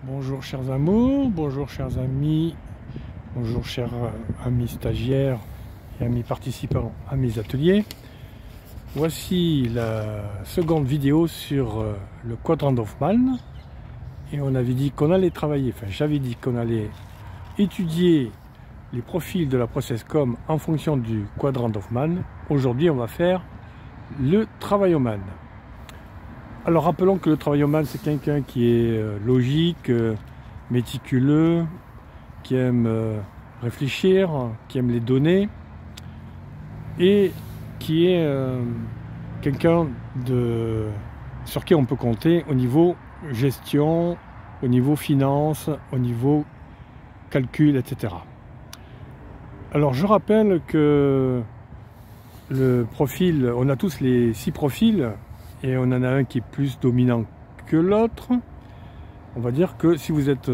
Bonjour chers amours, bonjour chers amis, bonjour chers amis stagiaires et amis participants à mes ateliers. Voici la seconde vidéo sur le quadrant d'Hoffmann. Et on avait dit qu'on allait travailler, enfin j'avais dit qu'on allait étudier les profils de la process-com en fonction du quadrant d'Hoffmann. Aujourd'hui on va faire le travailloman. Alors rappelons que le travailloman c'est quelqu'un qui est logique, méticuleux, qui aime réfléchir, qui aime les données et qui est quelqu'un sur qui on peut compter au niveau gestion, au niveau finance, au niveau calcul, etc. Alors je rappelle que le profil, on a tous les 6 profils et on en a un qui est plus dominant que l'autre. On va dire que si vous êtes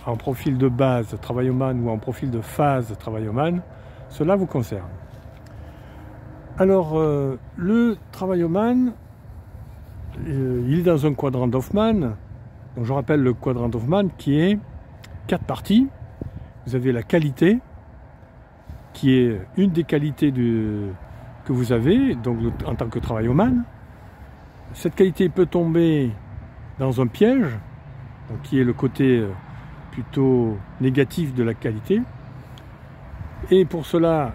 en profil de base travailloman ou en profil de phase travailloman, cela vous concerne. Alors le travailloman, il est dans un quadrant d'Hoffmann. Donc je rappelle le quadrant d'Hoffmann qui est 4 parties. Vous avez la qualité, qui est une des qualités que vous avez donc en tant que travailloman. Cette qualité peut tomber dans un piège, donc qui est le côté plutôt négatif de la qualité. Et pour cela,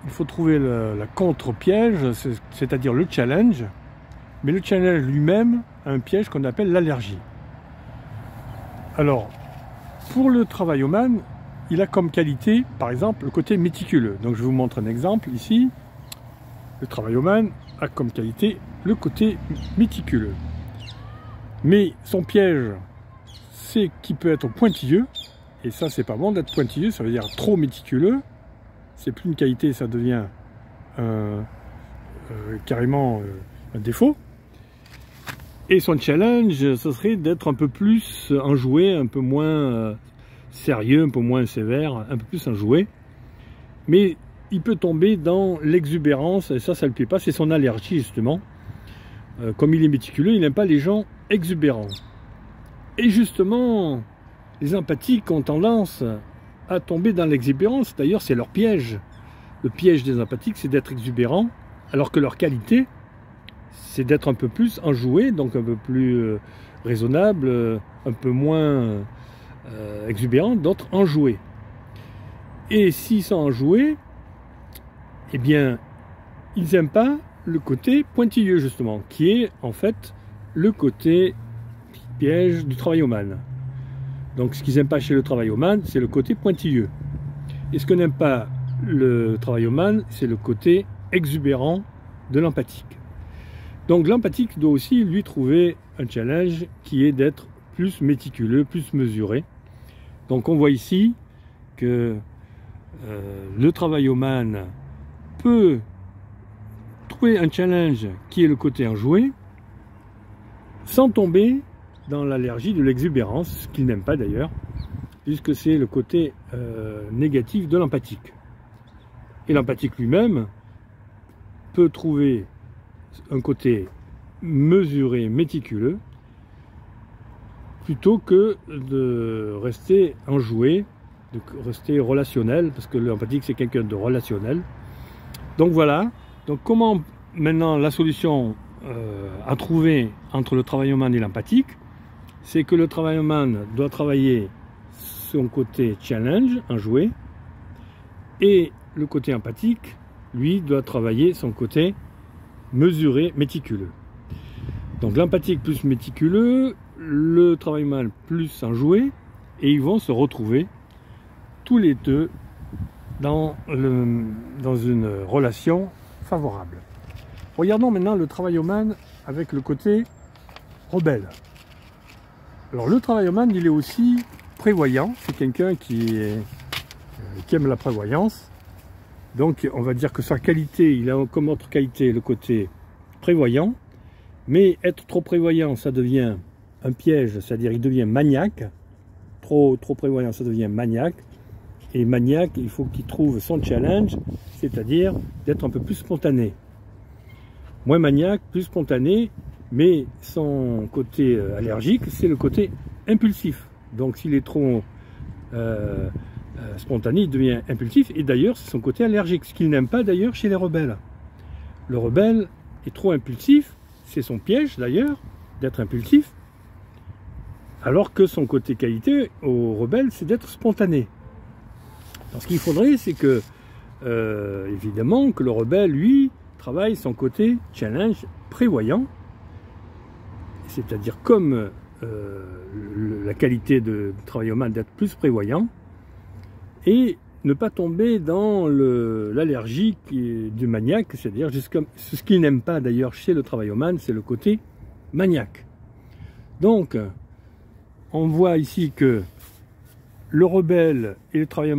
il faut trouver la contre-piège, c'est-à-dire le challenge. Mais le challenge lui-même a un piège qu'on appelle l'allergie. Alors, pour le travailloman, il a comme qualité, par exemple, le côté méticuleux. Donc je vous montre un exemple ici. Le travailloman a comme qualité le côté méticuleux. Mais son piège, c'est qu'il peut être pointilleux. Et ça, c'est pas bon d'être pointilleux, ça veut dire trop méticuleux. C'est plus une qualité, ça devient carrément un défaut. Et son challenge, ce serait d'être un peu plus enjoué, un peu moins sérieux, un peu moins sévère, un peu plus enjoué. Mais il peut tomber dans l'exubérance, et ça ne le plaît pas, c'est son allergie justement. Comme il est méticuleux, il n'aime pas les gens exubérants. Et justement, les empathiques ont tendance à tomber dans l'exubérance, d'ailleurs c'est leur piège. Le piège des empathiques, c'est d'être exubérant, alors que leur qualité, c'est d'être un peu plus enjoué, donc un peu plus raisonnable, un peu moins exubérant, d'autres enjoués. Et s'ils sont enjoués, eh bien, ils n'aiment pas le côté pointilleux, justement, qui est en fait le côté piège du travailloman. Donc, ce qu'ils n'aiment pas chez le travailloman, c'est le côté pointilleux. Et ce que n'aime pas le travailloman, c'est le côté exubérant de l'empathique. Donc, l'empathique doit aussi lui trouver un challenge qui est d'être plus méticuleux, plus mesuré. Donc, on voit ici que le travailloman peut trouver un challenge qui est le côté enjoué sans tomber dans l'allergie de l'exubérance, ce qu'il n'aime pas d'ailleurs, puisque c'est le côté négatif de l'empathique. Et l'empathique lui-même peut trouver un côté mesuré, méticuleux, plutôt que de rester enjoué, de rester relationnel, parce que l'empathique c'est quelqu'un de relationnel. Donc voilà, donc comment maintenant la solution à trouver entre le travailloman et l'empathique, c'est que le travailloman doit travailler son côté challenge, enjoué, et le côté empathique, lui, doit travailler son côté mesuré, méticuleux. Donc l'empathique plus méticuleux, le travailloman plus enjoué, et ils vont se retrouver tous les deux dans une relation favorable. Regardons maintenant le travailloman avec le côté rebelle. Alors le travailloman, il est aussi prévoyant, c'est quelqu'un qui aime la prévoyance. Donc on va dire que sa qualité, il a comme autre qualité le côté prévoyant, mais être trop prévoyant, ça devient un piège, c'est-à-dire il devient maniaque. Trop prévoyant, ça devient maniaque. Et maniaque, il faut qu'il trouve son challenge, c'est-à-dire d'être un peu plus spontané. Moins maniaque, plus spontané, mais son côté allergique, c'est le côté impulsif. Donc s'il est trop spontané, il devient impulsif. Et d'ailleurs, c'est son côté allergique, ce qu'il n'aime pas d'ailleurs chez les rebelles. Le rebelle est trop impulsif, c'est son piège d'ailleurs, d'être impulsif, alors que son côté qualité au rebelle, c'est d'être spontané. Alors, ce qu'il faudrait, c'est que, évidemment, que le rebelle, lui, travaille son côté challenge prévoyant, c'est-à-dire comme la qualité de travailleur d'être plus prévoyant, et ne pas tomber dans l'allergie du maniaque, c'est-à-dire ce qu'il n'aime pas d'ailleurs chez le travailleur, c'est le côté maniaque. Donc, on voit ici que le rebelle et le travailleur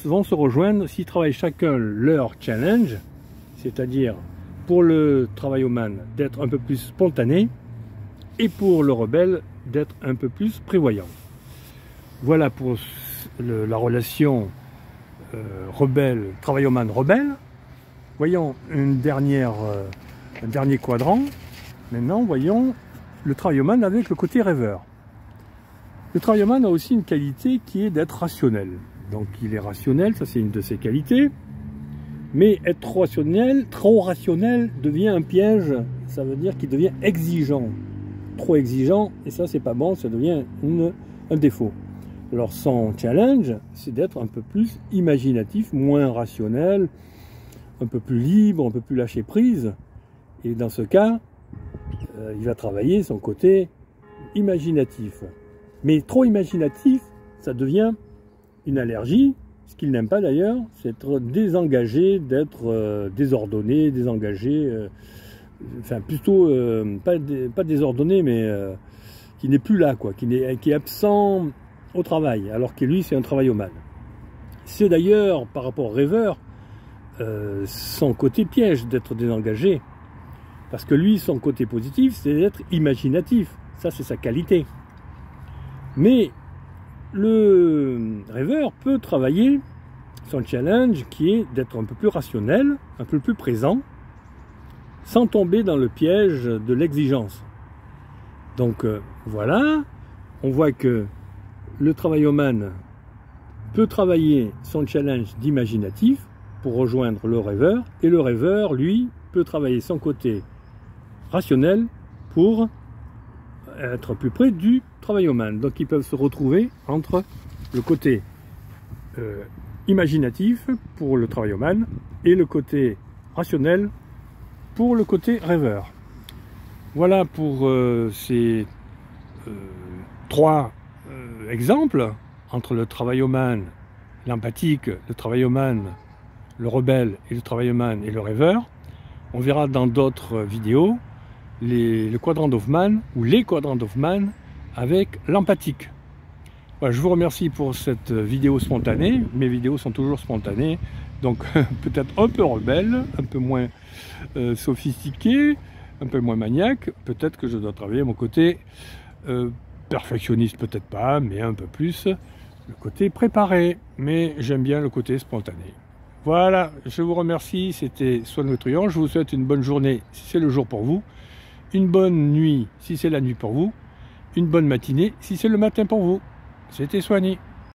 vont se rejoindre s'ils travaillent chacun leur challenge, c'est-à-dire pour le travailleur d'être un peu plus spontané et pour le rebelle d'être un peu plus prévoyant. Voilà pour la relation travailleur-rebelle. Voyons un dernier quadrant. Maintenant, voyons le travailleur avec le côté rêveur. Le travailleur a aussi une qualité qui est d'être rationnel. Donc il est rationnel, ça c'est une de ses qualités. Mais être trop rationnel devient un piège, ça veut dire qu'il devient exigeant. Trop exigeant, et ça c'est pas bon, ça devient un défaut. Alors son challenge, c'est d'être un peu plus imaginatif, moins rationnel, un peu plus libre, un peu plus lâcher prise. Et dans ce cas, il va travailler son côté imaginatif. Mais trop imaginatif, ça devient une allergie. Ce qu'il n'aime pas d'ailleurs, c'est être désengagé, d'être désordonné, désengagé, enfin plutôt pas désordonné, mais qui n'est plus là, quoi, qui est absent au travail, alors que lui c'est un travailleur. C'est d'ailleurs par rapport au rêveur son côté piège d'être désengagé, parce que lui son côté positif c'est d'être imaginatif, ça c'est sa qualité. Mais le rêveur peut travailler son challenge qui est d'être un peu plus rationnel, un peu plus présent, sans tomber dans le piège de l'exigence. Donc voilà, on voit que le travailleur peut travailler son challenge d'imaginatif pour rejoindre le rêveur, et le rêveur, lui, peut travailler son côté rationnel pour être plus près du travailleur. Donc ils peuvent se retrouver entre le côté imaginatif pour le travailleur et le côté rationnel pour le côté rêveur. Voilà pour ces trois exemples entre le travailleur l'empathique, le travailleur le rebelle et le travailleur et le rêveur. On verra dans d'autres vidéos le quadrant d'Hoffmann ou les quadrants d'Hoffmann avec l'empathique. Voilà, je vous remercie pour cette vidéo spontanée. Mes vidéos sont toujours spontanées, donc peut-être un peu rebelle, un peu moins sophistiqué, un peu moins maniaque. Peut-être que je dois travailler mon côté perfectionniste, peut-être pas, mais un peu plus le côté préparé. Mais j'aime bien le côté spontané. Voilà, je vous remercie. C'était Swan Le Truand. Je vous souhaite une bonne journée si c'est le jour pour vous, une bonne nuit si c'est la nuit pour vous, une bonne matinée si c'est le matin pour vous. C'était Swanny.